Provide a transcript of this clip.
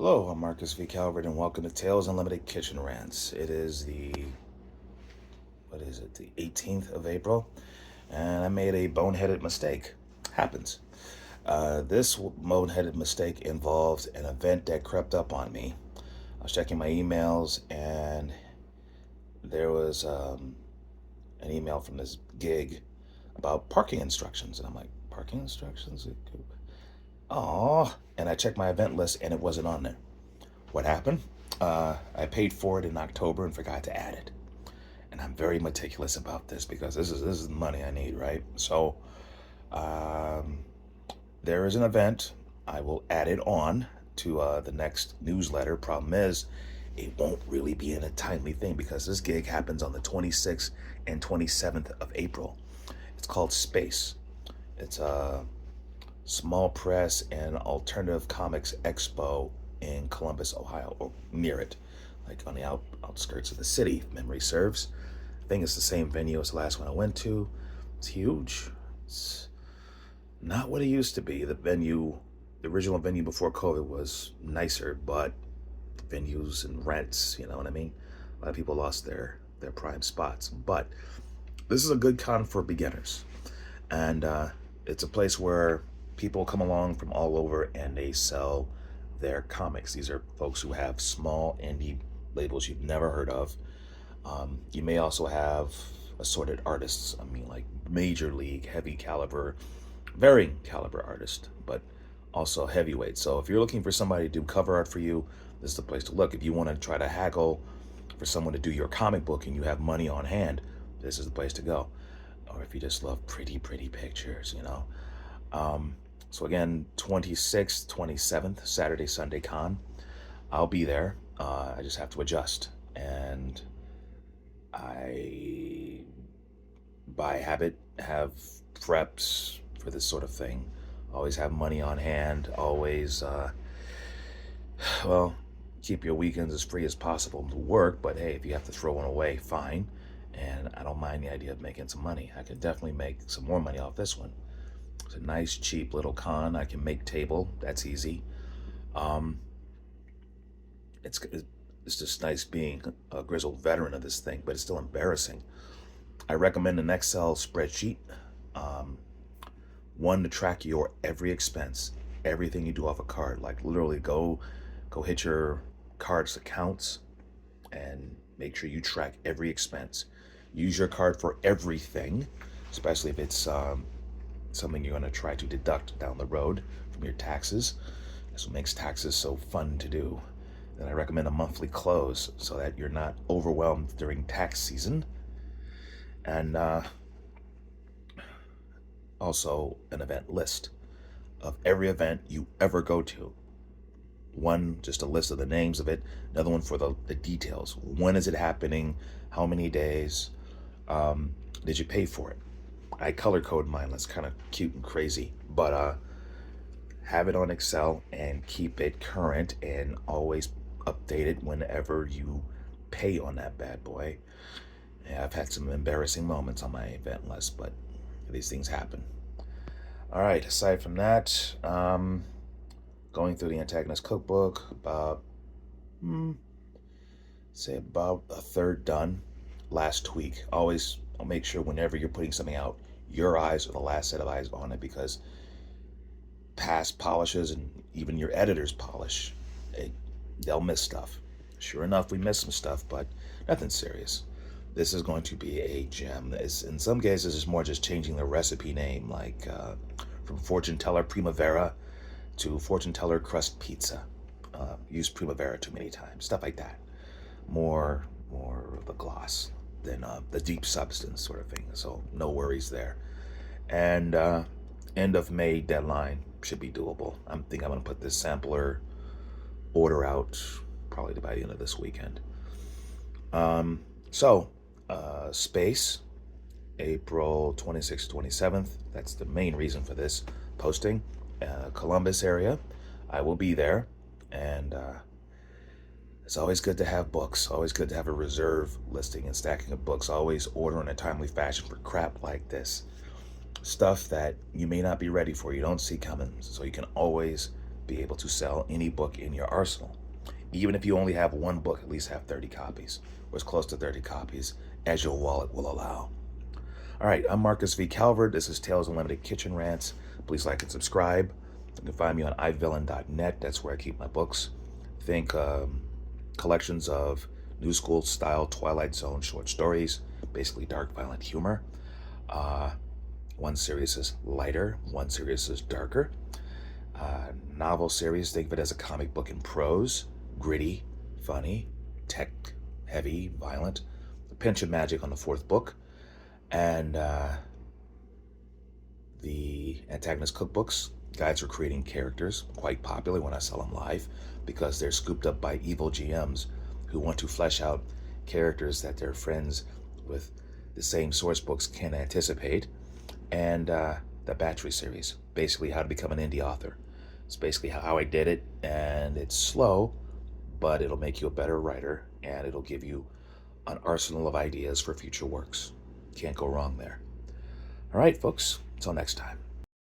Hello, I'm Marcus V. Calvert, and welcome to Tales Unlimited Kitchen Rants. It is the 18th of April, and I made a boneheaded mistake. Happens. This boneheaded mistake involves an event that crept up on me. I was checking my emails, and there was an email from this gig about parking instructions, and I'm like, parking instructions? Oh, and I checked my event list, and it wasn't on there. What happened? I paid for it in October and forgot to add it. And I'm very meticulous about this because this is the money I need, right? So um, there is an event. I will add it on to the next newsletter. Problem is, it won't really be in a timely thing because this gig happens on the 26th and 27th of April. It's called Space. It's a small press and alternative comics expo in Columbus, Ohio, or near it, like on the outskirts of the city, if memory serves. I think it's the same venue as the last one I went to. It's huge. It's not what it used to be. The original venue before COVID was nicer, but venues and rents, you know what I mean? A lot of people lost their prime spots. But this is a good con for beginners. And it's a place where people come along from all over and they sell their comics. These are folks who have small indie labels you've never heard of. You may also have assorted artists. I mean, like major league, heavy caliber, varying caliber artists, but also heavyweight. So if you're looking for somebody to do cover art for you, this is the place to look. If you want to try to haggle for someone to do your comic book and you have money on hand, this is the place to go. Or if you just love pretty pictures, you know. So again, 26th, 27th, Saturday, Sunday con. I'll be there. I just have to adjust. And I, by habit, have preps for this sort of thing. Always have money on hand. Always, well, keep your weekends as free as possible to work. But hey, if you have to throw one away, fine. And I don't mind the idea of making some money. I could definitely make some more money off this one. It's a nice, cheap little con. I can make table. That's easy. Um, it's just nice being a grizzled veteran of this thing, but it's still embarrassing. I recommend an Excel spreadsheet. Um, One to track your every expense, everything you do off a card. Like literally, go hit your card's accounts and make sure you track every expense. Use your card for everything, especially if it's something you're going to try to deduct down the road from your taxes. That's what makes taxes so fun to do. Then I recommend a monthly close so that you're not overwhelmed during tax season. And also an event list of every event you ever go to. One, just a list of the names of it. Another one for the details. When is it happening? How many days? Did you pay for it? I color code mine. That's kind of cute and crazy. But have it on Excel and keep it current and always update it whenever you pay on that bad boy. Yeah, I've had some embarrassing moments on my event list, but these things happen. All right, aside from that, going through the Antagonist Cookbook, about, say about a third done last week. Always I'll make sure whenever you're putting something out, your eyes are the last set of eyes on it because past polishes and even your editor's polish, they'll miss stuff. Sure enough, we miss some stuff, but nothing serious. This is going to be a gem. In some cases, it's more just changing the recipe name, like from Fortune Teller Primavera to Fortune Teller Crust Pizza. Used Primavera too many times, stuff like that. More of the gloss than the deep substance sort of thing. So no worries there. And end of May deadline should be doable. I'm going to put this sampler order out probably by the end of this weekend. So Space, April 26th, 27th. That's the main reason for this posting. Columbus area. I will be there. And it's always good to have books. Always good to have a reserve listing and stacking of books. Always order in a timely fashion for crap like this. Stuff that you may not be ready for, you don't see coming. So you can always be able to sell any book in your arsenal. Even if you only have one book, at least have 30 copies, or as close to 30 copies as your wallet will allow. All right, I'm Marcus V. Calvert. This is Tales Unlimited Kitchen Rants. Please like and subscribe. You can find me on ivillain.net. That's where I keep my books. Think collections of new school style Twilight Zone short stories, basically dark, violent humor. One series is lighter, one series is darker. Novel series, think of it as a comic book in prose, gritty, funny, tech heavy, violent. A pinch of magic on the fourth book. And the antagonist cookbooks, guides for creating characters, quite popular when I sell them live because they're scooped up by evil GMs who want to flesh out characters that their friends with the same source books can anticipate. And the Battery series, basically how to become an indie author. It's basically how I did it, and it's slow, but it'll make you a better writer, and it'll give you an arsenal of ideas for future works. Can't go wrong there. All right, folks, until next time.